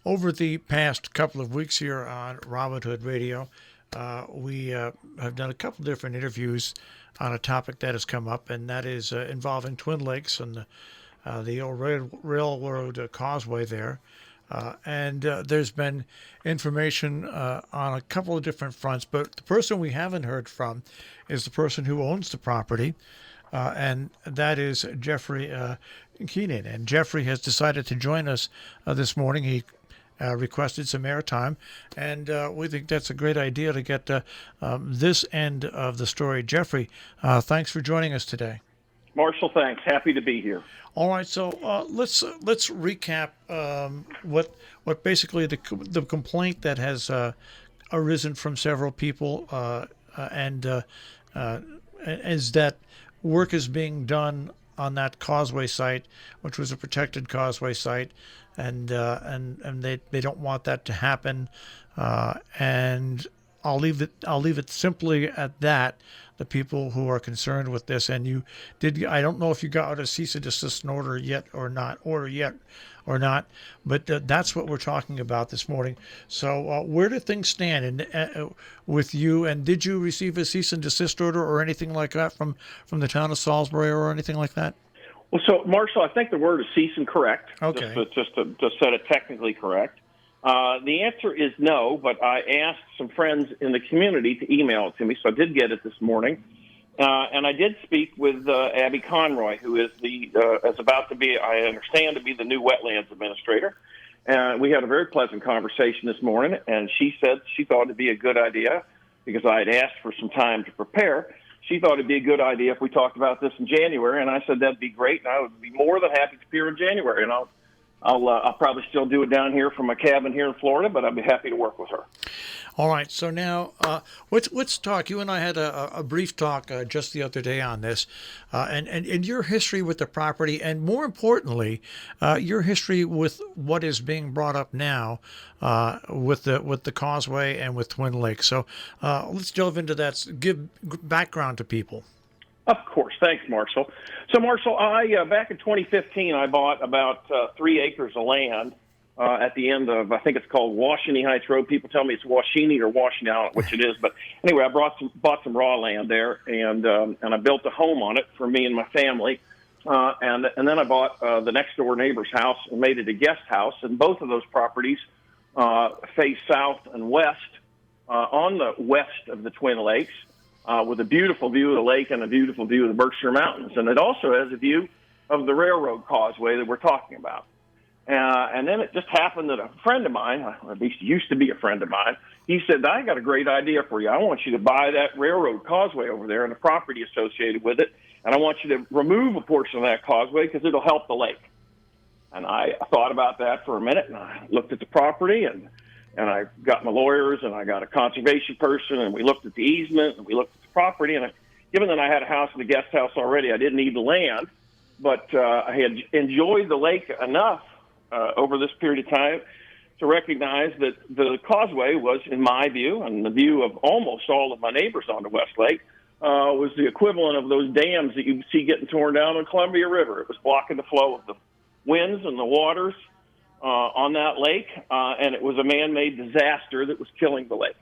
Over the past couple of weeks here on Robin Hood Radio, we have done a couple different interviews on a topic that has come up, and that is involving Twin Lakes and the old railroad causeway there. And there's been information on a couple of different fronts, but the person we haven't heard from is the person who owns the property, and that is Jeffrey Keenan. And Jeffrey has decided to join us this morning. He requested some airtime, and we think that's a great idea to get this end of the story. Jeffrey, thanks for joining us today. Marshall, thanks. Happy to be here. All right, so let's recap what basically the complaint that has arisen from several people, and is that work is being done on that causeway site, which was a protected causeway site, and they don't want that to happen, and I'll leave it simply at that. The people who are concerned with this, and you did. I don't know if you got a cease and desist order yet or not, but that's what we're talking about this morning. So where do things stand with you? And did you receive a cease and desist order or anything like that from the town of Salisbury or anything like that? Well, so Marshall, I think the word is cease and correct. Okay. Just to set it technically correct. The answer is no, but I asked some friends in the community to email it to me, so I did get it this morning. And I did speak with Abby Conroy, who is is about to be, I understand, to be the new wetlands administrator. We had a very pleasant conversation this morning, and she said she thought it'd be a good idea, because I had asked for some time to prepare. She thought it'd be a good idea if we talked about this in January, and I said that'd be great, and I would be more than happy to appear in January, and I'll probably still do it down here from my cabin here in Florida, but I'd be happy to work with her. All right. So now let's talk. You and I had a brief talk just the other day on this, and your history with the property, and more importantly, your history with what is being brought up now with the causeway and with Twin Lakes. So let's delve into that. Give background to people. Of course. Thanks, Marshall. So, Marshall, back in 2015, I bought about 3 acres of land at the end of, I think it's called Washington Heights Road. People tell me it's Washington or Washington, I don't know which it is. But anyway, I bought some raw land there, and I built a home on it for me and my family. And then I bought the next-door neighbor's house and made it a guest house. And both of those properties face south and west on the west of the Twin Lakes. With a beautiful view of the lake and a beautiful view of the Berkshire Mountains. And it also has a view of the railroad causeway that we're talking about. And then it just happened that a friend of mine, or at least used to be a friend of mine, he said, I got a great idea for you. I want you to buy that railroad causeway over there and the property associated with it, and I want you to remove a portion of that causeway because it'll help the lake. And I thought about that for a minute, and I looked at the property, and I got my lawyers, and I got a conservation person, and we looked at the easement, and we looked at the property. And given that I had a house and a guest house already, I didn't need the land, but I had enjoyed the lake enough over this period of time to recognize that the causeway was, in my view, and the view of almost all of my neighbors on the West Lake, was the equivalent of those dams that you see getting torn down on Columbia River. It was blocking the flow of the winds and the waters on that lake, and it was a man-made disaster that was killing the lake.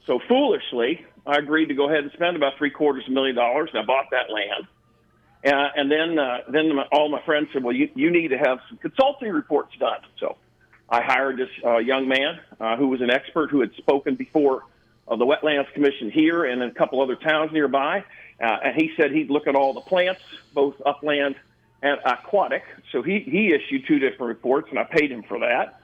So foolishly, I agreed to go ahead and spend about $750,000, and I bought that land. And then all my friends said, well, you need to have some consulting reports done. So I hired this young man who was an expert who had spoken before the Wetlands Commission here and in a couple other towns nearby, and he said he'd look at all the plants, both upland and aquatic. So he issued 2 different reports, and I paid him for that.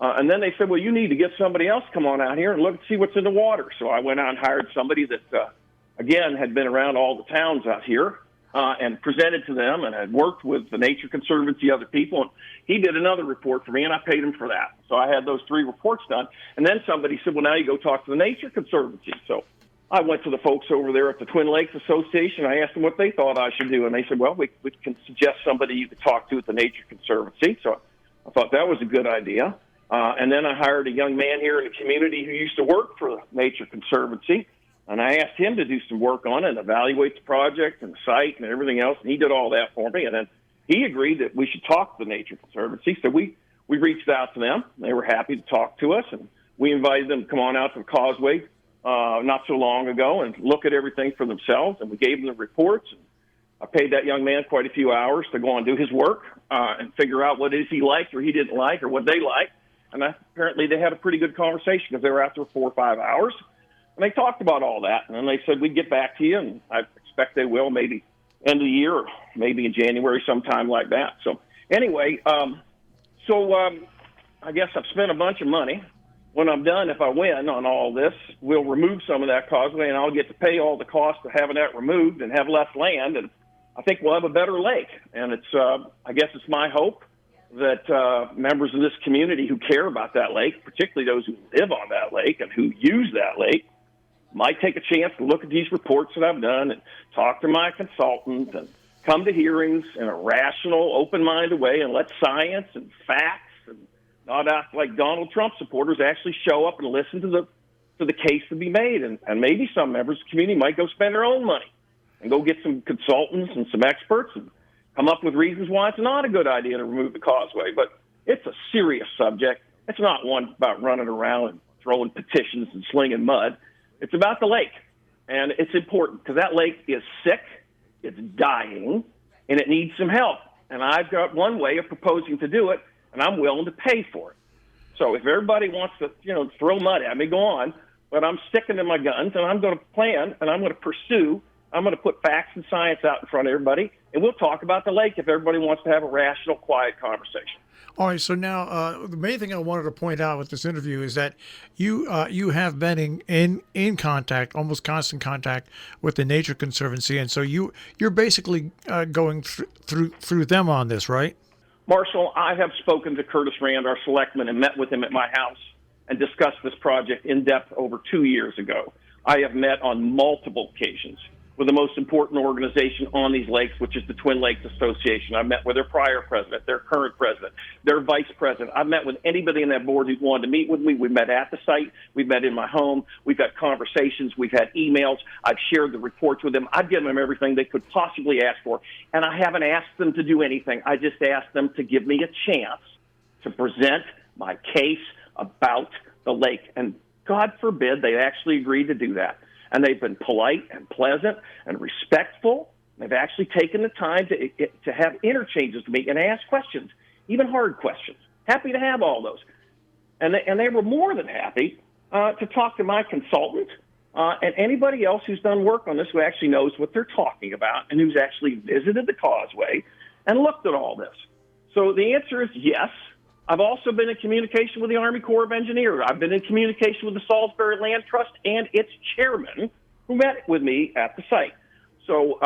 And then they said, well, you need to get somebody else come on out here and look and see what's in the water. So I went out and hired somebody that, again, had been around all the towns out here and presented to them and had worked with the Nature Conservancy, other people. And he did another report for me, and I paid him for that. So I had those 3 reports done. And then somebody said, well, now you go talk to the Nature Conservancy. So I went to the folks over there at the Twin Lakes Association. I asked them what they thought I should do, and they said, well, we can suggest somebody you could talk to at the Nature Conservancy. So I thought that was a good idea. And then I hired a young man here in the community who used to work for the Nature Conservancy, and I asked him to do some work on it and evaluate the project and the site and everything else, and he did all that for me. And then he agreed that we should talk to the Nature Conservancy. So we we reached out to them. They were happy to talk to us, and we invited them to come on out to the Causeway not so long ago and look at everything for themselves, and we gave them the reports. And I paid that young man quite a few hours to go and do his work and figure out what it is he liked or he didn't like or what they liked. And apparently they had a pretty good conversation because they were out there 4 or 5 hours. And they talked about all that. And then they said, we'd get back to you, and I expect they will, maybe end of the year or maybe in January, sometime like that. So anyway, I guess I've spent a bunch of money. When I'm done, if I win on all this, we'll remove some of that causeway, and I'll get to pay all the cost of having that removed and have less land, and I think we'll have a better lake. And it's, I guess it's my hope that members of this community who care about that lake, particularly those who live on that lake and who use that lake, might take a chance to look at these reports that I've done and talk to my consultant and come to hearings in a rational, open-minded way and let science and facts and not act like Donald Trump supporters actually show up and listen to the case to be made. And maybe some members of the community might go spend their own money and go get some consultants and some experts and come up with reasons why it's not a good idea to remove the causeway. But it's a serious subject. It's not one about running around and throwing petitions and slinging mud. It's about the lake, and it's important because that lake is sick, it's dying, and it needs some help. And I've got one way of proposing to do it, and I'm willing to pay for it. So if everybody wants to, throw mud at me, go on. But I'm sticking to my guns, and I'm going to plan, and I'm going to pursue. I'm going to put facts and science out in front of everybody, and we'll talk about the lake if everybody wants to have a rational, quiet conversation. All right. So now, the main thing I wanted to point out with this interview is that you have been in contact, almost constant contact, with the Nature Conservancy, and so you're basically going through them on this, right? Marshall, I have spoken to Curtis Rand, our selectman, and met with him at my house and discussed this project in depth over 2 years ago. I have met on multiple occasions with the most important organization on these lakes, which is the Twin Lakes Association. I met with their prior president, their current president, their vice president. I've met with anybody in that board who wanted to meet with me. We met at the site. We've met in my home. We've had conversations. We've had emails. I've shared the reports with them. I've given them everything they could possibly ask for. And I haven't asked them to do anything. I just asked them to give me a chance to present my case about the lake. And God forbid they actually agreed to do that. And they've been polite and pleasant and respectful. They've actually taken the time to have interchanges with me and ask questions, even hard questions. Happy to have all those. And they were more than happy to talk to my consultant and anybody else who's done work on this who actually knows what they're talking about and who's actually visited the causeway and looked at all this. So the answer is yes. I've also been in communication with the Army Corps of Engineers. I've been in communication with the Salisbury Land Trust and its chairman, who met with me at the site. So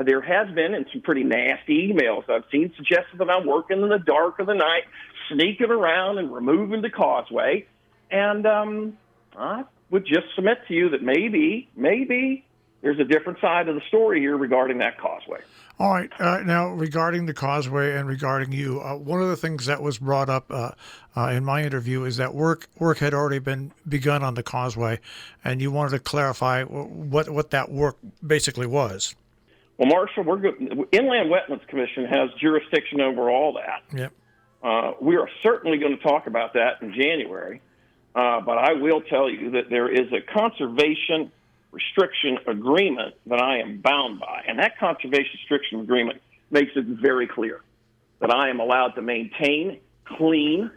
there has been, and some pretty nasty emails I've seen, suggesting that I'm working in the dark of the night, sneaking around and removing the causeway. And I would just submit to you that maybe there's a different side of the story here regarding that causeway. All right. Now, regarding the causeway and regarding you, one of the things that was brought up in my interview is that work had already been begun on the causeway, and you wanted to clarify what that work basically was. Well, Marshall, we're good. Inland Wetlands Commission has jurisdiction over all that. Yep. We are certainly going to talk about that in January, but I will tell you that there is a conservation restriction agreement that I am bound by. And that conservation restriction agreement makes it very clear that I am allowed to maintain, clean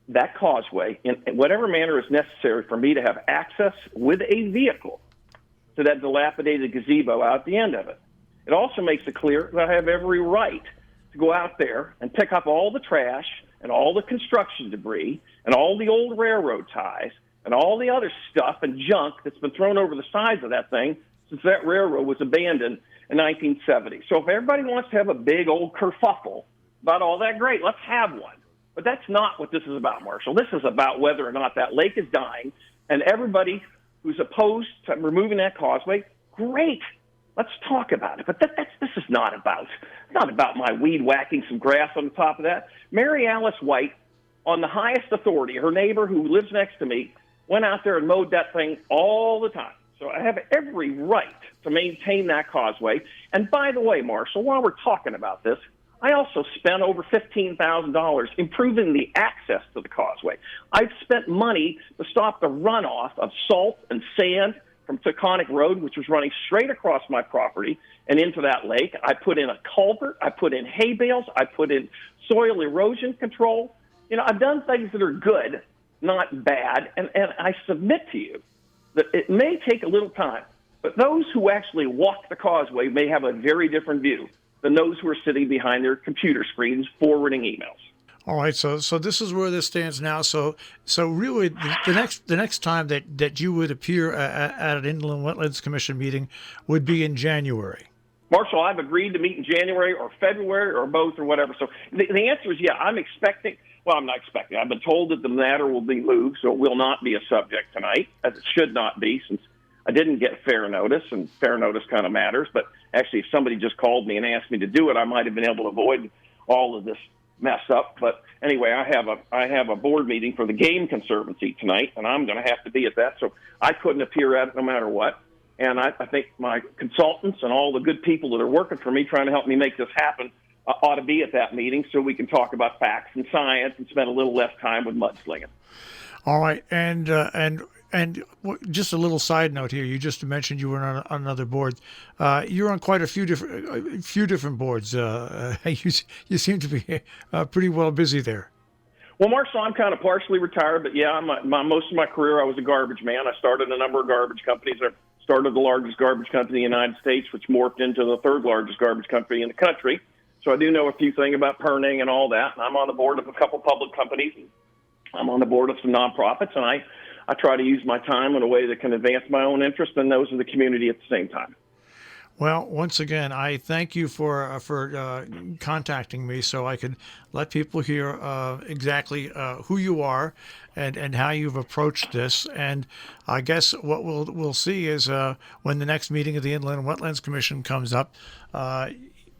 that causeway in whatever manner is necessary for me to have access with a vehicle to that dilapidated gazebo out at the end of it. It also makes it clear that I have every right to go out there and pick up all the trash and all the construction debris and all the old railroad ties and all the other stuff and junk that's been thrown over the sides of that thing since that railroad was abandoned in 1970. So if everybody wants to have a big old kerfuffle about all that, great, let's have one. But that's not what this is about, Marshall. This is about whether or not that lake is dying, and everybody who's opposed to removing that causeway, great, let's talk about it. But this is not about. It's not about my weed whacking some grass on the top of that. Mary Alice White, on the highest authority, her neighbor who lives next to me, went out there and mowed that thing all the time. So I have every right to maintain that causeway. And by the way, Marshall, while we're talking about this, I also spent over $15,000 improving the access to the causeway. I've spent money to stop the runoff of salt and sand from Taconic Road, which was running straight across my property and into that lake. I put in a culvert. I put in hay bales. I put in soil erosion control. I've done things that are good, not bad, and I submit to you that it may take a little time, but those who actually walk the causeway may have a very different view than those who are sitting behind their computer screens forwarding emails. All right, so this is where this stands now. So really, the next time that you would appear at an Inland Wetlands Commission meeting would be in January. Marshall, I've agreed to meet in January or February or both or whatever. So the answer is yeah. I'm expecting. Well, I'm not expecting. I've been told that the matter will be moved, so it will not be a subject tonight, as it should not be, since I didn't get fair notice, and fair notice kind of matters. But actually, if somebody just called me and asked me to do it, I might have been able to avoid all of this mess up. But anyway, I have a board meeting for the Game Conservancy tonight, and I'm going to have to be at that. So I couldn't appear at it no matter what. And I think my consultants and all the good people that are working for me trying to help me make this happen ought to be at that meeting so we can talk about facts and science and spend a little less time with mudslinging. All right, and just a little side note here. You just mentioned you were on another board. You're on quite a few different boards. You seem to be pretty well busy there. Well, Marshall, I'm kind of partially retired, but yeah, most of my career I was a garbage man. I started a number of garbage companies. I started the largest garbage company in the United States, which morphed into the third largest garbage company in the country. So I do know a few things about permitting and all that. And I'm on the board of a couple public companies. I'm on the board of some nonprofits, and I try to use my time in a way that can advance my own interest and those of the community at the same time. Well, once again, I thank you for contacting me so I could let people hear exactly who you are and how you've approached this. And I guess what we'll see is when the next meeting of the Inland Wetlands Commission comes up,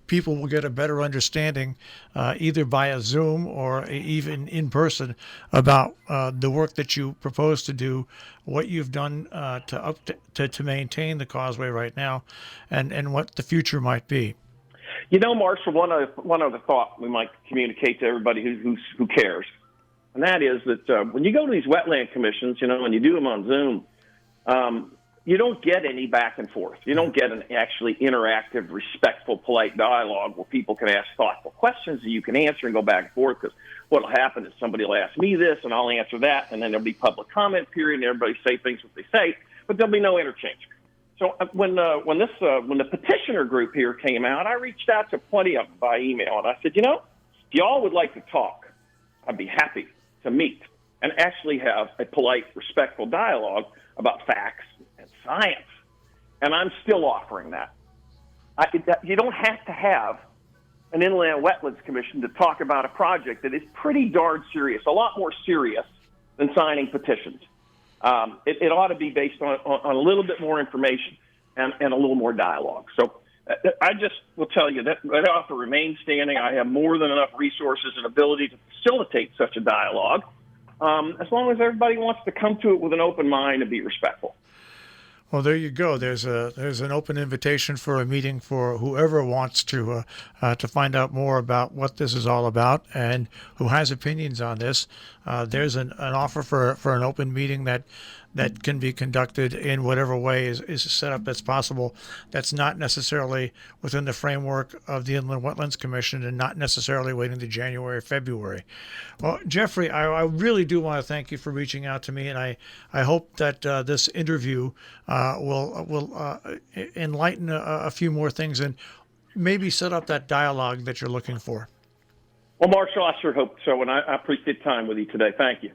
people will get a better understanding, either via Zoom or even in person, about the work that you propose to do, what you've done to maintain the causeway right now, and what the future might be. Marshall, one other thought we might communicate to everybody who cares, and that is that when you go to these wetland commissions, and you do them on Zoom, you don't get any back and forth. You don't get an actually interactive, respectful, polite dialogue where people can ask thoughtful questions that you can answer and go back and forth, because what will happen is somebody will ask me this and I'll answer that, and then there'll be public comment period and everybody say things what they say, but there'll be no interchange. So when the petitioner group here came out, I reached out to plenty of them by email, and I said, if y'all would like to talk, I'd be happy to meet and actually have a polite, respectful dialogue about facts and science. And I'm still offering that. You don't have to have an Inland Wetlands Commission to talk about a project that is pretty darn serious, a lot more serious than signing petitions. It ought to be based on a little bit more information and a little more dialogue. So I just will tell you that offer remains standing. I have more than enough resources and ability to facilitate such a dialogue, as long as everybody wants to come to it with an open mind and be respectful. Well, there you go. There's an open invitation for a meeting for whoever wants to find out more about what this is all about and who has opinions on this. There's an offer for an open meeting that can be conducted in whatever way is set up as possible. That's not necessarily within the framework of the Inland Wetlands Commission and not necessarily waiting to January or February. Well, Jeffrey, I really do want to thank you for reaching out to me, and I hope that this interview will enlighten a few more things and maybe set up that dialogue that you're looking for. Well, Marshall, I sure hope so, and I appreciate time with you today. Thank you.